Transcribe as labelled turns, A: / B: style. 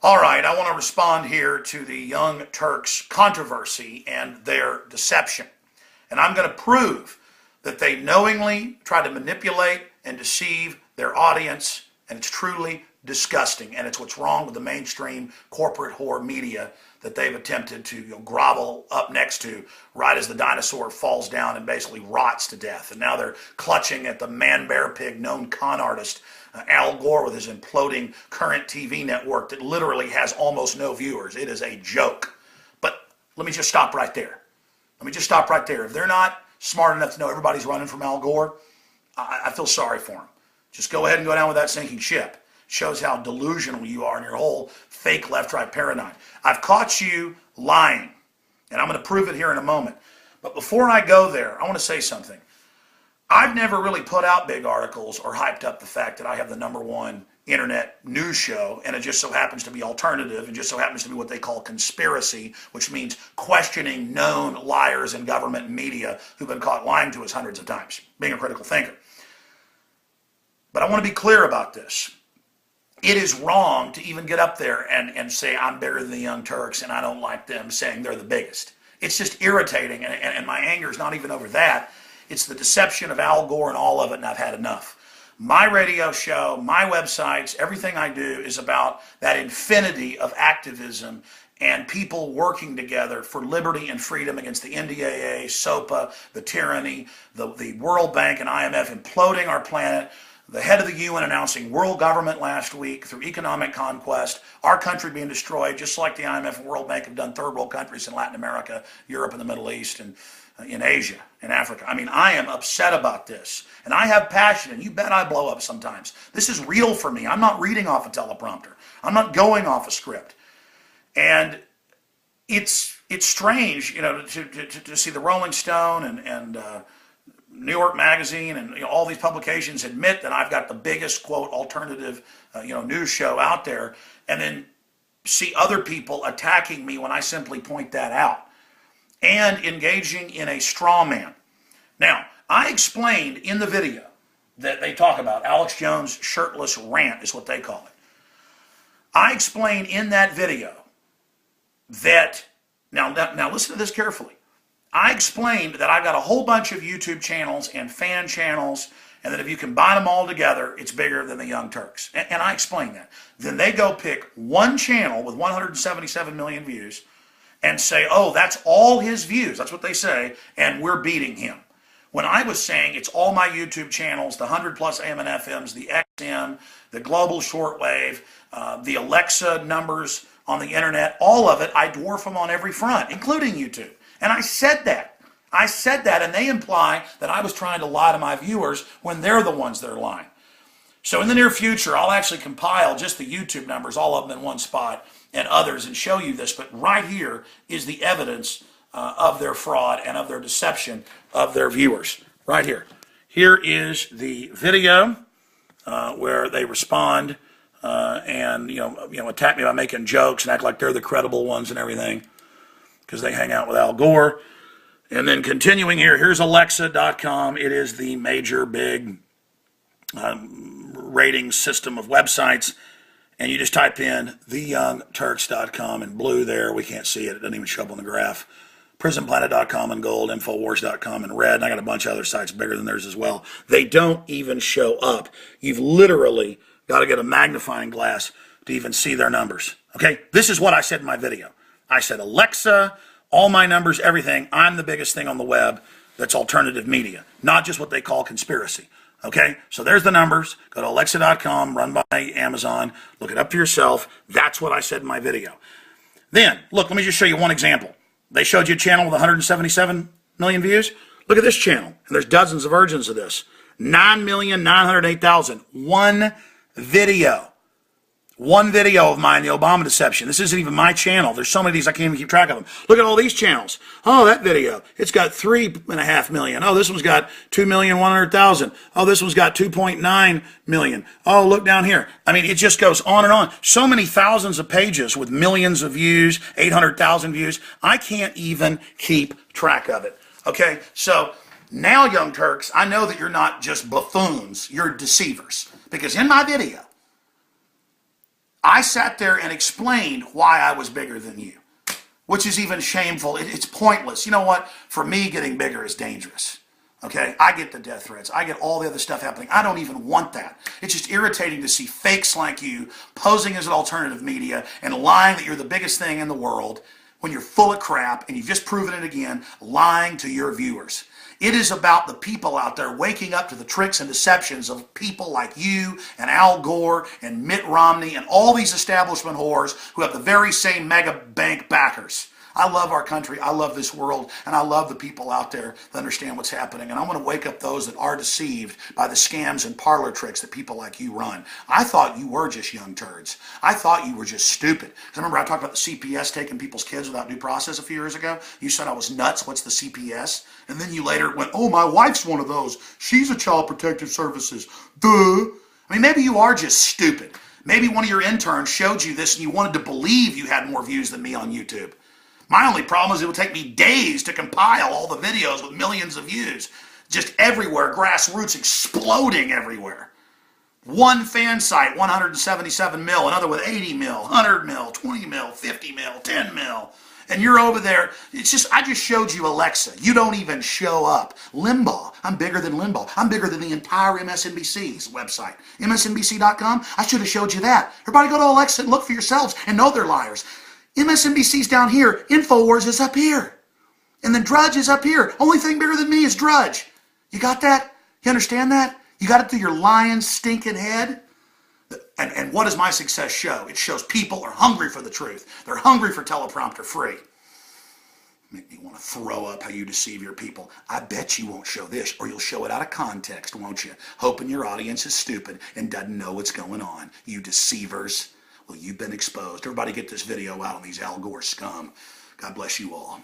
A: All right, I want to respond here to the Young Turks controversy and their deception. And I'm going to prove that they knowingly try to manipulate and deceive their audience, and it's truly disgusting. And it's what's wrong with the mainstream corporate whore media that they've attempted to grovel up next to right as the dinosaur falls down and basically rots to death. And now they're clutching at the man-bear-pig known con artist Al Gore with his imploding current TV network that literally has almost no viewers. It is a joke. But let me just stop right there. If they're not smart enough to know everybody's running from Al Gore, I feel sorry for them. Just go ahead and go down with that sinking ship. Shows how delusional you are in your whole fake left-right paranoid. I've caught you lying, and I'm going to prove it here in a moment. But before I go there, I want to say something. I've never really put out big articles or hyped up the fact that I have the #1 internet news show, and it just so happens to be alternative, and just so happens to be what they call conspiracy, which means questioning known liars in government and media who've been caught lying to us hundreds of times, being a critical thinker. But I want to be clear about this. It is wrong to even get up there and say I'm bigger than the Young Turks and I don't like them saying they're the biggest. It's just irritating, and my anger is not even over that. It's the deception of Al Gore and all of it, and I've had enough. My radio show, my websites, everything I do is about that infinity of activism and people working together for liberty and freedom against the NDAA, SOPA, the tyranny, the World Bank and IMF imploding our planet, the head of the UN announcing world government last week through economic conquest, our country being destroyed, just like the IMF and World Bank have done third world countries in Latin America, Europe and the Middle East, and in Asia and Africa. I mean, I am upset about this. And I have passion, and you bet I blow up sometimes. This is real for me. I'm not reading off a teleprompter. I'm not going off a script. And it's strange, to see the Rolling Stone and New York Magazine and all these publications admit that I've got the biggest, quote, alternative news show out there, and then see other people attacking me when I simply point that out and engaging in a straw man. Now, I explained in the video that they talk about, Alex Jones' shirtless rant is what they call it. I explained in that video that, now listen to this carefully. I explained that I've got a whole bunch of YouTube channels and fan channels, and that if you combine them all together, it's bigger than the Young Turks. And I explained that. Then they go pick one channel with 177 million views and say, oh, that's all his views. That's what they say, and we're beating him. When I was saying it's all my YouTube channels, the 100+ AM and FMs, the XM, the global shortwave, the Alexa numbers on the internet, all of it, I dwarf them on every front, including YouTube. And I said that. And they imply that I was trying to lie to my viewers when they're the ones that are lying. So in the near future, I'll actually compile just the YouTube numbers, all of them in one spot, and others, and show you this. But right here is the evidence of their fraud and of their deception of their viewers. Right here. Here is the video where they respond and attack me by making jokes and act like they're the credible ones and everything, because they hang out with Al Gore. And then continuing here, here's Alexa.com. It is the major big rating system of websites. And you just type in theyoungturks.com in blue there. We can't see it. It doesn't even show up on the graph. prisonplanet.com in gold, infowars.com in red. And I got a bunch of other sites bigger than theirs as well. They don't even show up. You've literally got to get a magnifying glass to even see their numbers. Okay? This is what I said in my video. I said, Alexa, all my numbers, everything, I'm the biggest thing on the web that's alternative media, not just what they call conspiracy. Okay, so there's the numbers. Go to Alexa.com, run by Amazon, look it up for yourself. That's what I said in my video. Then, look, let me just show you one example. They showed you a channel with 177 million views. Look at this channel, and there's dozens of versions of this. 9,908,000. One video. One video of mine, the Obama deception. This isn't even my channel. There's so many of these I can't even keep track of them. Look at all these channels. Oh, that video. It's got 3.5 million. Oh, this one's got 2,100,000. Oh, this one's got 2.9 million. Oh, look down here. I mean, it just goes on and on. So many thousands of pages with millions of views, 800,000 views. I can't even keep track of it. Okay, so now, Young Turks, I know that you're not just buffoons. You're deceivers. Because in my video, I sat there and explained why I was bigger than you, which is even shameful. It's pointless. You know what? For me, getting bigger is dangerous. Okay? I get the death threats. I get all the other stuff happening. I don't even want that. It's just irritating to see fakes like you posing as an alternative media and lying that you're the biggest thing in the world when you're full of crap, and you've just proven it again, lying to your viewers. It is about the people out there waking up to the tricks and deceptions of people like you and Al Gore and Mitt Romney and all these establishment whores who have the very same mega bank backers. I love our country, I love this world, and I love the people out there that understand what's happening. And I want to wake up those that are deceived by the scams and parlor tricks that people like you run. I thought you were just young turds. I thought you were just stupid. Because remember I talked about the CPS taking people's kids without due process a few years ago? You said I was nuts. What's the CPS? And then you later went, oh, my wife's one of those. She's a Child Protective Services. Duh. I mean, maybe you are just stupid. Maybe one of your interns showed you this and you wanted to believe you had more views than me on YouTube. My only problem is it would take me days to compile all the videos with millions of views. Just everywhere, grassroots exploding everywhere. One fan site, 177 mil, another with 80 mil, 100 mil, 20 mil, 50 mil, 10 mil. And you're over there. It's just, I just showed you Alexa. You don't even show up. Limbaugh. I'm bigger than Limbaugh. I'm bigger than the entire MSNBC's website. MSNBC.com. I should have showed you that. Everybody go to Alexa and look for yourselves and know they're liars. MSNBC's down here. InfoWars is up here. And then Drudge is up here. Only thing bigger than me is Drudge. You got that? You understand that? You got it through your lying, stinking head? And what does my success show? It shows people are hungry for the truth. They're hungry for teleprompter free. Make me want to throw up how you deceive your people. I bet you won't show this, or you'll show it out of context, won't you? Hoping your audience is stupid and doesn't know what's going on. You deceivers. Well, you've been exposed. Everybody get this video out on these Al Gore scum. God bless you all.